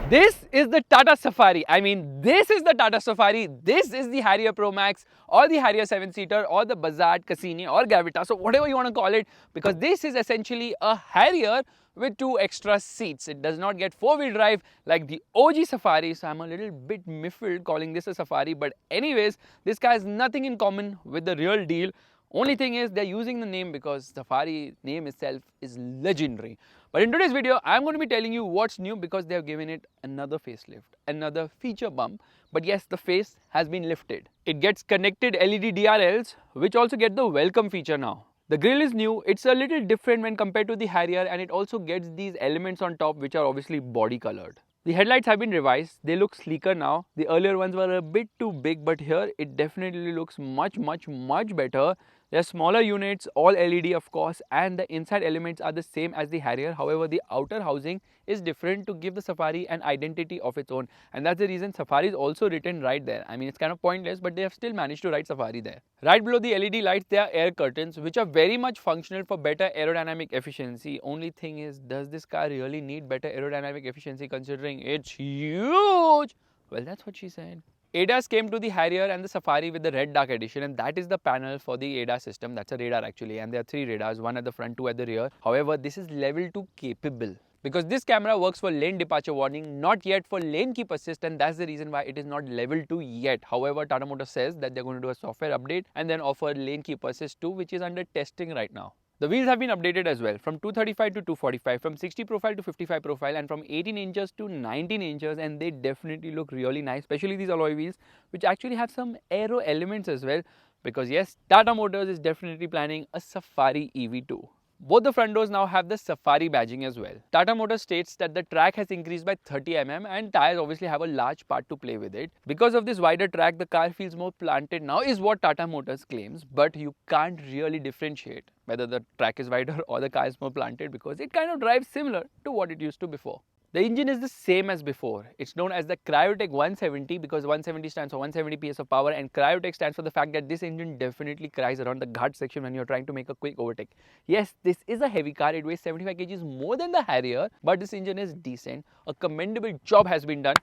This is the Tata Safari. I mean, this is the Tata Safari. This is the Harrier Pro Max or the Harrier 7-seater or the Bazzard, Cassini or Gravitas, so whatever you want to call it, because this is essentially a Harrier with 2 extra seats. It does not get 4-wheel drive like the OG Safari, so I'm a little bit miffled calling this a Safari. But anyways, this car has nothing in common with the real deal. Only thing is they're using the name because Safari name itself is legendary. But in today's video, I'm going to be telling you what's new because they have given it another facelift, another feature bump. But yes, the face has been lifted. It gets connected LED DRLs, which also get the welcome feature now. The grille is new, it's a little different when compared to the Harrier, and it also gets these elements on top which are obviously body colored. The headlights have been revised, they look sleeker now. The earlier ones were a bit too big, but here it definitely looks much better. They are smaller units, all LED of course, and the inside elements are the same as the Harrier. However, the outer housing is different to give the Safari an identity of its own, and that's the reason Safari is also written right there. I mean, it's kind of pointless, but they have still managed to write Safari there. Right below the LED lights, there are air curtains, which are very much functional for better aerodynamic efficiency. Only thing is, does this car really need better aerodynamic efficiency considering it's huge? Well, that's what she said. ADAS came to the Harrier and the Safari with the Red Dark edition, and that is the panel for the ADAS system. That's a radar actually, and there are 3 radars, 1 at the front, 2 at the rear. However, this is level 2 capable, because this camera works for lane departure warning, not yet for lane keep assist, and that's the reason why it is not level 2 yet. However, Tata Motors says that they're going to do a software update and then offer lane keep assist too, which is under testing right now. The wheels have been updated as well, from 235 to 245, from 60 profile to 55 profile, and from 18 inches to 19 inches, and they definitely look really nice, especially these alloy wheels, which actually have some aero elements as well, because yes, Tata Motors is definitely planning a Safari EV2. Both the front doors now have the Safari badging as well. Tata Motors states that the track has increased by 30 mm and tires obviously have a large part to play with it. Because of this wider track, the car feels more planted now is what Tata Motors claims, but you can't really differentiate whether the track is wider or the car is more planted because it kind of drives similar to what it used to before. The engine is the same as before. It's known as the Cryotech 170 because 170 stands for 170 PS of power, and Cryotech stands for the fact that this engine definitely cries around the ghat section when you're trying to make a quick overtake. Yes, this is a heavy car. It weighs 75 kgs more than the Harrier, but this engine is decent. A commendable job has been done.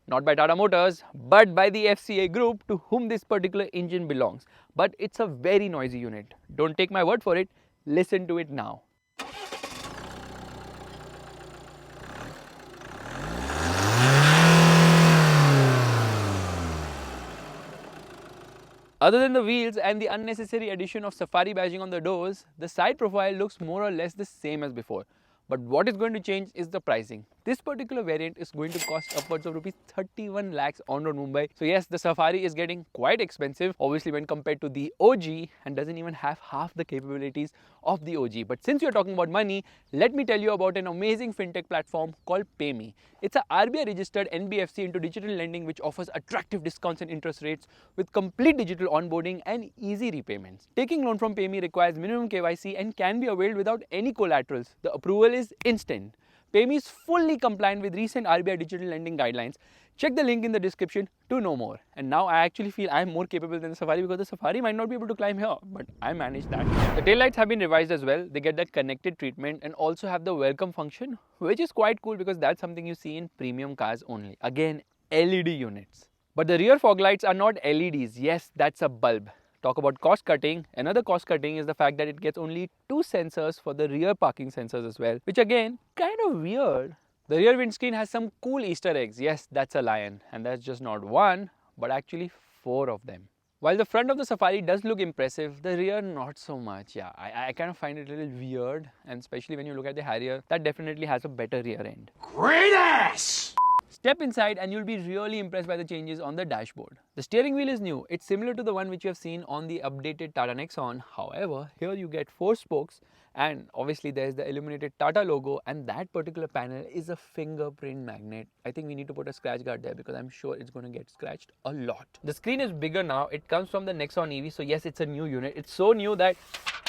Not by Tata Motors, but by the FCA group to whom this particular engine belongs. But it's a very noisy unit. Don't take my word for it. Listen to it now. Other than the wheels and the unnecessary addition of Safari badging on the doors, the side profile looks more or less the same as before. But what is going to change is the pricing. This particular variant is going to cost upwards of rupees 31 lakhs on road Mumbai. So yes, the Safari is getting quite expensive, obviously when compared to the OG, and doesn't even have half the capabilities of the OG. But since you're talking about money, let me tell you about an amazing fintech platform called PayMe. It's a RBI registered NBFC into digital lending which offers attractive discounts and interest rates with complete digital onboarding and easy repayments. Taking loan from PayMe requires minimum KYC and can be availed without any collaterals. The approval is instant. PayMe is fully compliant with recent RBI digital lending guidelines. Check the link in the description to know more. And now I actually feel I am more capable than the Safari because the Safari might not be able to climb here, but I managed that. The taillights have been revised as well. They get that connected treatment and also have the welcome function, which is quite cool because that's something you see in premium cars only. Again, LED units. But the rear fog lights are not LEDs. Yes, that's a bulb. Talk about cost cutting. Another cost cutting is the fact that it gets only 2 sensors for the rear parking sensors as well, which again, kind of weird. The rear windscreen has some cool Easter eggs. Yes, that's a lion, and that's just not 1, but actually 4 of them. While the front of the Safari does look impressive, the rear not so much. Yeah, I kind of find it a little weird, and especially when you look at the Harrier, that definitely has a better rear end. Great ass! Step inside and you'll be really impressed by the changes on the dashboard. The steering wheel is new. It's similar to the one which you have seen on the updated Tata Nexon. However, here you get 4 spokes and obviously there's the illuminated Tata logo, and that particular panel is a fingerprint magnet. I think we need to put a scratch guard there because I'm sure it's going to get scratched a lot. The screen is bigger now. It comes from the Nexon EV, so yes, it's a new unit. It's so new that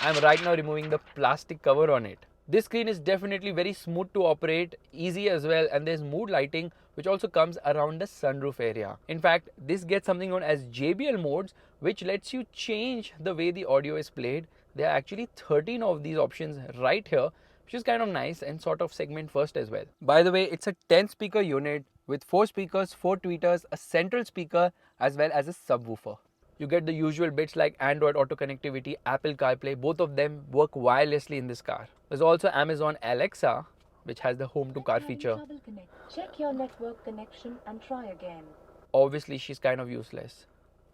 I'm right now removing the plastic cover on it. This screen is definitely very smooth to operate, easy as well, and there's mood lighting which also comes around the sunroof area. In fact, this gets something known as JBL modes, which lets you change the way the audio is played. There are actually 13 of these options right here, which is kind of nice and sort of segment first as well. By the way, it's a 10 speaker unit with 4 speakers, 4 tweeters, a central speaker as well as a subwoofer. You get the usual bits like Android Auto connectivity, Apple CarPlay, both of them work wirelessly in this car. There's also Amazon Alexa, which has the home to car feature. Check your network connection and try again. Obviously, she's kind of useless.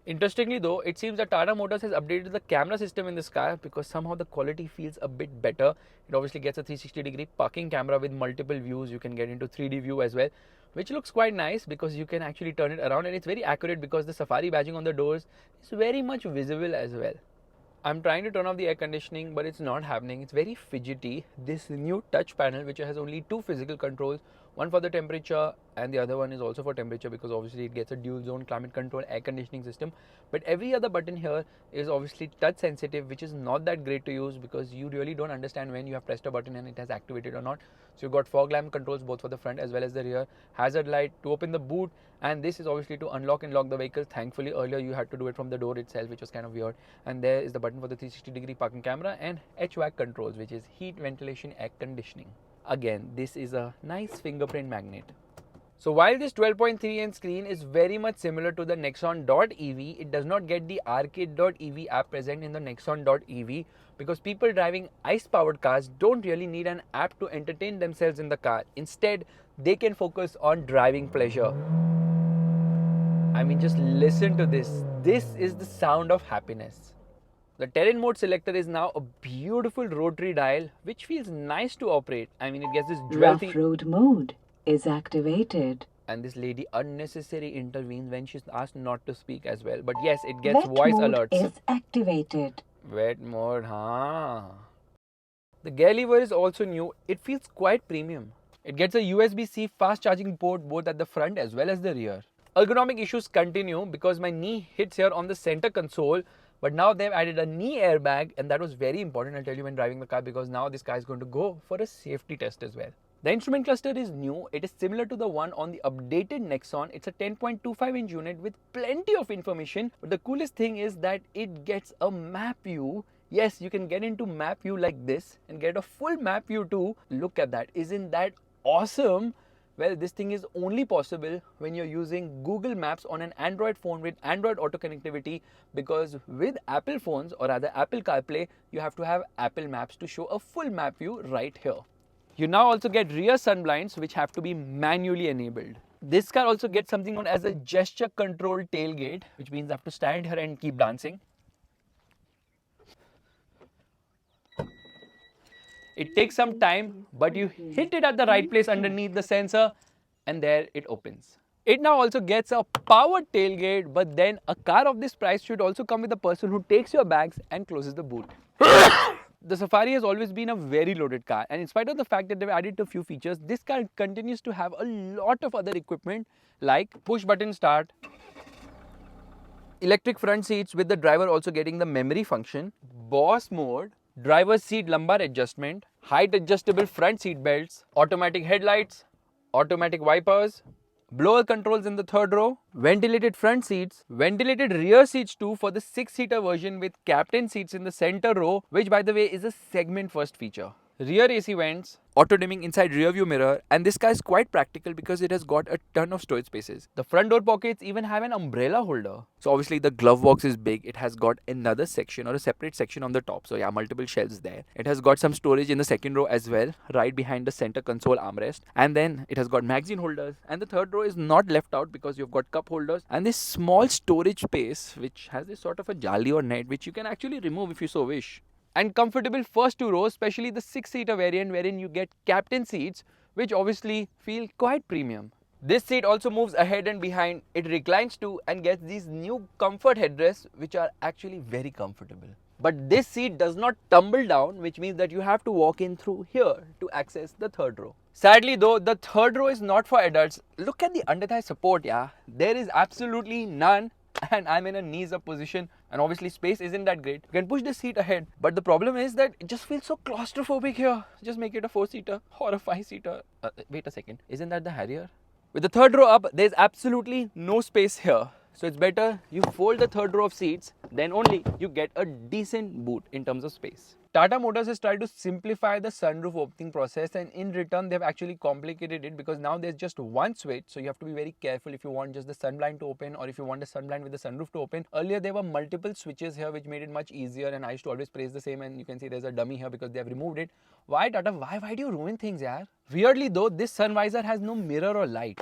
Interestingly though, it seems that Tata Motors has updated the camera system in this car because somehow the quality feels a bit better. It obviously gets a 360-degree parking camera with multiple views. You can get into 3D view as well, which looks quite nice because you can actually turn it around, and it's very accurate because the Safari badging on the doors is very much visible as well. I'm trying to turn off the air conditioning, but it's not happening. It's very fidgety. This new touch panel, which has only 2 physical controls, one for the temperature and the other one is also for temperature because obviously it gets a dual zone climate control air conditioning system. But every other button here is obviously touch sensitive, which is not that great to use because you really don't understand when you have pressed a button and it has activated or not. So you've got fog lamp controls both for the front as well as the rear, hazard light to open the boot, and this is obviously to unlock and lock the vehicle. Thankfully earlier you had to do it from the door itself, which was kind of weird. And there is the button for the 360-degree parking camera and HVAC controls, which is heat, ventilation, air conditioning. Again, this is a nice fingerprint magnet. So while this 12.3-inch screen is very much similar to the Nexon.EV, it does not get the Arcade.EV app present in the Nexon.EV because people driving ICE-powered cars don't really need an app to entertain themselves in the car. Instead, they can focus on driving pleasure. I mean, just listen to this. This is the sound of happiness. The terrain mode selector is now a beautiful rotary dial which feels nice to operate. I mean, it gets this dual Rough road mode is activated. And this lady unnecessarily intervenes when she's asked not to speak as well. But yes, it gets Wet voice mode alerts. is activated. Wet mode, huh? The gear lever is also new. It feels quite premium. It gets a USB-C fast charging port both at the front as well as the rear. Ergonomic issues continue because my knee hits here on the center console. But now they've added a knee airbag, and that was very important, I'll tell you, when driving the car, because now this car is going to go for a safety test as well. The instrument cluster is new. It is similar to the one on the updated Nexon. It's a 10.25-inch unit with plenty of information. But the coolest thing is that it gets a map view. Yes, you can get into map view like this and get a full map view too. Look at that. Isn't that awesome? Well, this thing is only possible when you're using Google Maps on an Android phone with Android Auto connectivity, because with Apple phones or rather Apple CarPlay, you have to have Apple Maps to show a full map view right here. You now also get rear sun blinds which have to be manually enabled. This car also gets something known as a gesture controlled tailgate, which means I have to stand here and keep dancing. It takes some time, but you hit it at the right place underneath the sensor and there it opens. It now also gets a powered tailgate, but then a car of this price should also come with a person who takes your bags and closes the boot. The Safari has always been a very loaded car, and in spite of the fact that they've added a few features, this car continues to have a lot of other equipment like push button start, electric front seats with the driver also getting the memory function, boss mode, driver's seat lumbar adjustment, height adjustable front seat belts, automatic headlights, automatic wipers, blower controls in the third row, ventilated front seats, ventilated rear seats too for the 6-seater version with captain seats in the center row, which by the way is a segment first feature. Rear AC vents, auto dimming inside rear view mirror, and this car is quite practical because it has got a ton of storage spaces. The front door pockets even have an umbrella holder. So obviously the glove box is big. It has got another section or a separate section on the top. So yeah, multiple shelves there. It has got some storage in the second row as well, right behind the center console armrest. And then it has got magazine holders. And the third row is not left out because you've got cup holders and this small storage space which has this sort of a jali or net which you can actually remove if you so wish. And comfortable first 2 rows, especially the 6-seater variant wherein you get captain seats, which obviously feel quite premium. This seat also moves ahead and behind. It reclines too and gets these new comfort headrests which are actually very comfortable. But this seat does not tumble down, which means that you have to walk in through here to access the third row. Sadly though, the third row is not for adults. Look at the under thigh support, yeah. There is absolutely none. And I'm in a knees up position and obviously space isn't that great. You can push the seat ahead, but the problem is that it just feels so claustrophobic here. Just make it a 4-seater or a 5-seater. Wait a second, isn't that the Harrier? With the third row up, there's absolutely no space here. So it's better you fold the third row of seats, then only you get a decent boot in terms of space. Tata Motors has tried to simplify the sunroof opening process, and in return they've actually complicated it because now there's just one switch, so you have to be very careful if you want just the sunblind to open or if you want the sunblind with the sunroof to open. Earlier there were multiple switches here which made it much easier, and I used to always praise the same, and you can see there's a dummy here because they have removed it. Why Tata? Why do you ruin things, yaar? Weirdly though, this sun visor has no mirror or light.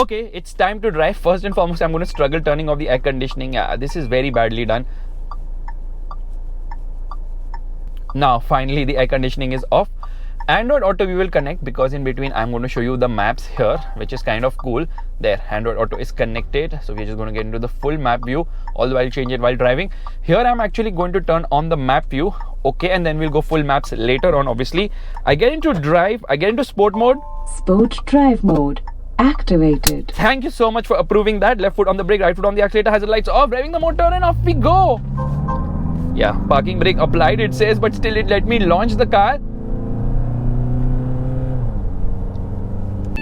Okay, it's time to drive. First and foremost, I'm going to struggle turning off the air conditioning. Yeah, this is very badly done. Now, finally, the air conditioning is off. Android Auto we will connect because in between I'm going to show you the maps here, which is kind of cool. There, Android Auto is connected. So we're just going to get into the full map view, all the while change it while driving. Here I'm actually going to turn on the map view. Okay, and then we'll go full maps later on, obviously. I get into drive, I get into sport mode. Sport drive mode activated. Thank you so much for approving that. Left foot on the brake, right foot on the accelerator, hazard lights off, driving the motor, and off we go. Yeah, parking brake applied, it says, but still it let me launch the car.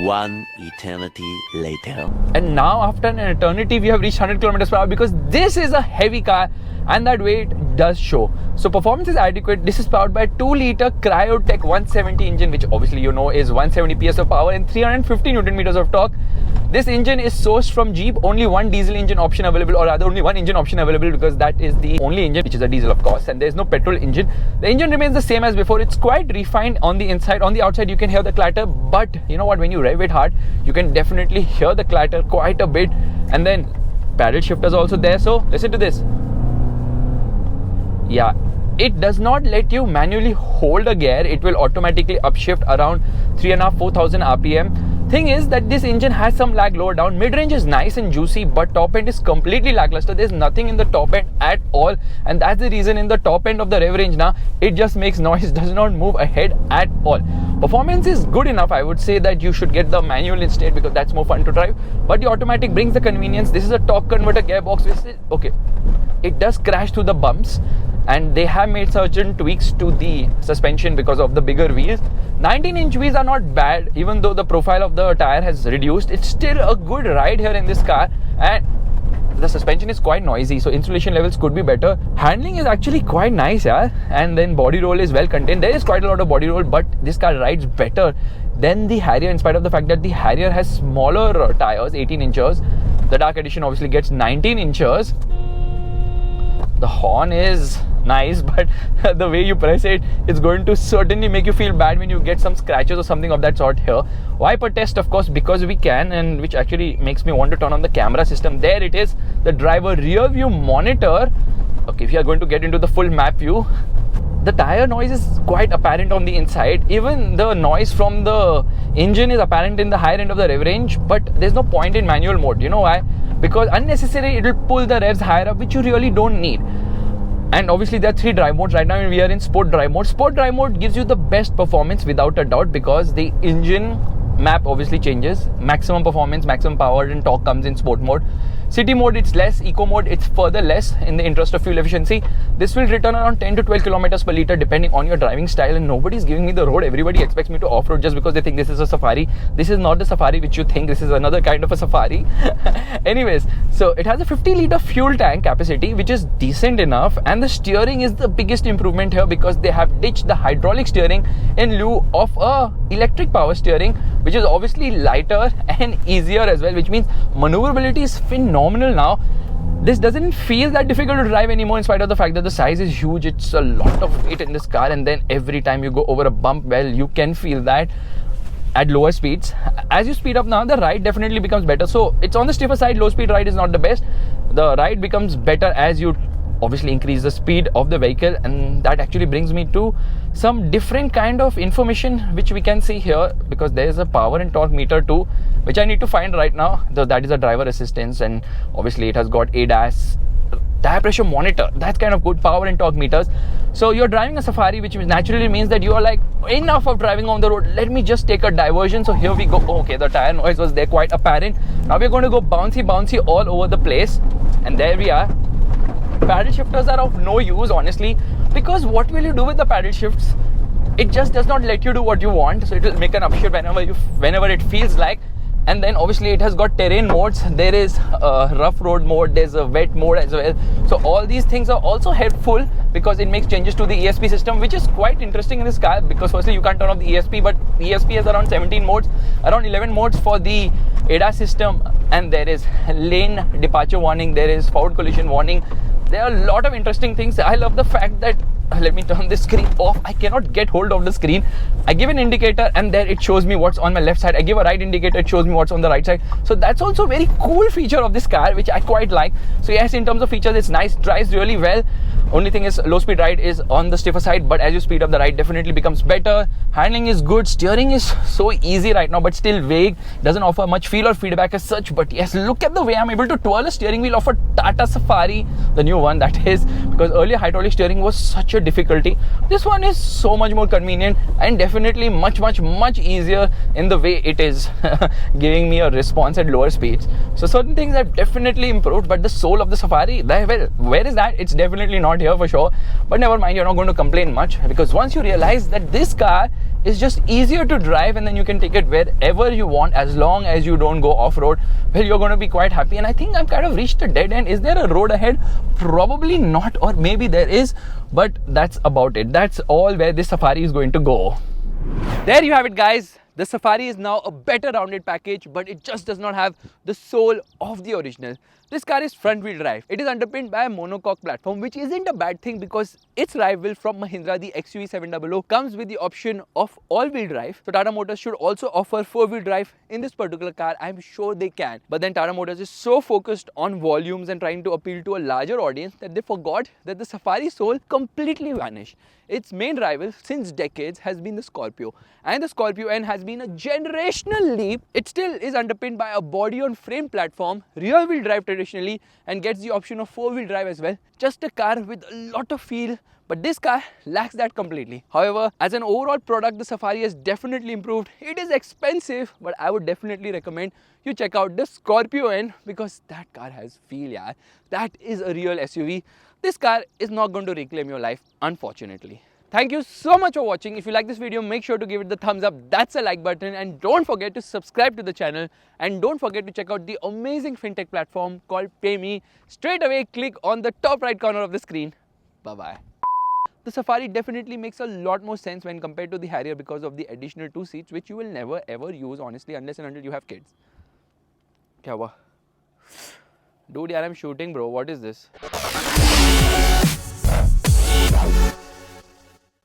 One eternity later. And now after an eternity we have reached 100 kilometers per hour because this is a heavy car and that weight does show. So performance is adequate. This is powered by 2-liter Cryotech 170 engine, which obviously you know is 170 PS of power and 350 Newton meters of torque. This engine is sourced from Jeep. Only one diesel engine option available, or rather only one engine option available, because that is the only engine which is a diesel, of course, and there is no petrol engine. The engine remains the same as before. It's quite refined on the inside. On the outside you can hear the clatter, but you know what, when you rev it hard you can definitely hear the clatter quite a bit. And then paddle shifters also there, so listen to this. Yeah, it does not let you manually hold a gear. It will automatically upshift around 3,500-4,000 RPM. Thing is that this engine has some lag lower down. Mid-range is nice and juicy, but top end is completely lackluster. There's nothing in the top end at all, and that's the reason in the top end of the rev range now it just makes noise, does not move ahead at all. Performance is good enough. I would say that you should get the manual instead because that's more fun to drive, but the automatic brings the convenience. This is a torque converter gearbox, which is okay. It does crash through the bumps, and they have made certain tweaks to the suspension because of the bigger wheels. 19-inch wheels are not bad, even though the profile of the tire has reduced. It's still a good ride here in this car, and the suspension is quite noisy, so insulation levels could be better. Handling is actually quite nice, yeah, and then body roll is well contained. There is quite a lot of body roll, but this car rides better than the Harrier, in spite of the fact that the Harrier has smaller tires, 18 inches. The Dark Edition obviously gets 19 inches. The horn is nice, but the way you press it, it's going to certainly make you feel bad when you get some scratches or something of that sort here. Wiper test, of course, because we can, and which actually makes me want to turn on the camera system. There it is, the driver rear view monitor. Okay, if you are going to get into the full map view, the tire noise is quite apparent on the inside. Even the noise from the engine is apparent in the higher end of the rev range, but there's no point in manual mode. You know why? Because unnecessarily it will pull the revs higher up, which you really don't need. And obviously there are 3 drive modes. Right now we are in sport drive mode. Sport drive mode gives you the best performance without a doubt, because the engine map obviously changes. Maximum performance, maximum power and torque comes in sport mode. City mode it's less, eco mode it's further less in the interest of fuel efficiency. This will return around 10 to 12 kilometers per liter depending on your driving style, and nobody's giving me the road. Everybody expects me to off-road just because they think this is a Safari. This is not the Safari which you think. This is another kind of a Safari. Anyways, so it has a 50-liter fuel tank capacity, which is decent enough, and the steering is the biggest improvement here because they have ditched the hydraulic steering in lieu of a electric power steering, which is obviously lighter and easier as well, which means maneuverability is phenomenal now. This doesn't feel that difficult to drive anymore, in spite of the fact that the size is huge. It's a lot of weight in this car, and then every time you go over a bump, well, you can feel that at lower speeds. As you speed up now, the ride definitely becomes better. So it's on the stiffer side. Low speed ride is not the best. The ride becomes better as you obviously increase the speed of the vehicle, and that actually brings me to some different kind of information which we can see here, because there is a power and torque meter too, which I need to find right now. That is a driver assistance, and obviously it has got ADAS, tire pressure monitor. That's kind of good. Power and torque meters. So you're driving a Safari, which naturally means that you are like, enough of driving on the road, let me just take a diversion. So here we go. Okay, the tire noise was there, quite apparent. Now we're going to go bouncy all over the place, and there we are. Paddle shifters are of no use, honestly, because what will you do with the paddle shifts? It just does not let you do what you want. So it will make an upshift whenever it feels like. And then obviously it has got terrain modes. There is a rough road mode, there's a wet mode as well. So all these things are also helpful because it makes changes to the ESP system, which is quite interesting in this car, because firstly you can't turn off the ESP, but ESP has around 17 modes, around 11 modes for the ADAS system, and there is lane departure warning, there is forward collision warning. There are a lot of interesting things. I love the fact that, let me turn this screen off. I cannot get hold of the screen. I give an indicator and there it shows me what's on my left side. I give a right indicator, it shows me what's on the right side. So that's also a very cool feature of this car, which I quite like. So yes, in terms of features, it's nice, drives really well. Only thing is, low speed ride is on the stiffer side, but as you speed up, the ride definitely becomes better. Handling is good. Steering is so easy right now, but still vague. Doesn't offer much feel or feedback as such. But yes, look at the way I'm able to twirl a steering wheel of a Tata Safari, the new one that is, because earlier hydraulic steering was such a difficulty. This one is so much more convenient and definitely much easier in the way it is giving me a response at lower speeds. So certain things have definitely improved, but the soul of the Safari, well, where is that? It's definitely not here for sure. But never mind, you're not going to complain much, because once you realize that this car is just easier to drive and then you can take it wherever you want as long as you don't go off-road, well, you're going to be quite happy. And I think I've kind of reached a dead end. Is there a road ahead? Probably not, or maybe there is, but that's about it. That's all where this Safari is going to go. There you have it, guys. The Safari is now a better rounded package, but it just does not have the soul of the original. This car is front wheel drive. It is underpinned by a monocoque platform, which isn't a bad thing because its rival from Mahindra, the XUV700, comes with the option of all-wheel drive. So Tata Motors should also offer four-wheel drive in this particular car. I'm sure they can. But then Tata Motors is so focused on volumes and trying to appeal to a larger audience that they forgot that the Safari soul completely vanished. Its main rival since decades has been the Scorpio, and the Scorpio N has been a generational leap. It still is underpinned by a body-on-frame platform, rear-wheel drive traditionally, and gets the option of four-wheel drive as well. Just a car with a lot of feel, but this car lacks that completely. However, as an overall product, the Safari has definitely improved. It is expensive, but I would definitely recommend you check out the Scorpio N, because that car has feel, yeah. That is a real SUV. This car is not going to reclaim your life, unfortunately. Thank you so much for watching. If you like this video, make sure to give it the thumbs up. That's a like button. And don't forget to subscribe to the channel. And don't forget to check out the amazing fintech platform called PayMe. Straight away, click on the top right corner of the screen. Bye-bye. The Safari definitely makes a lot more sense when compared to the Harrier because of the additional 2 seats, which you will never ever use, honestly, unless and until you have kids. Kya hua? Dude, yaar, I'm shooting, bro. What is this?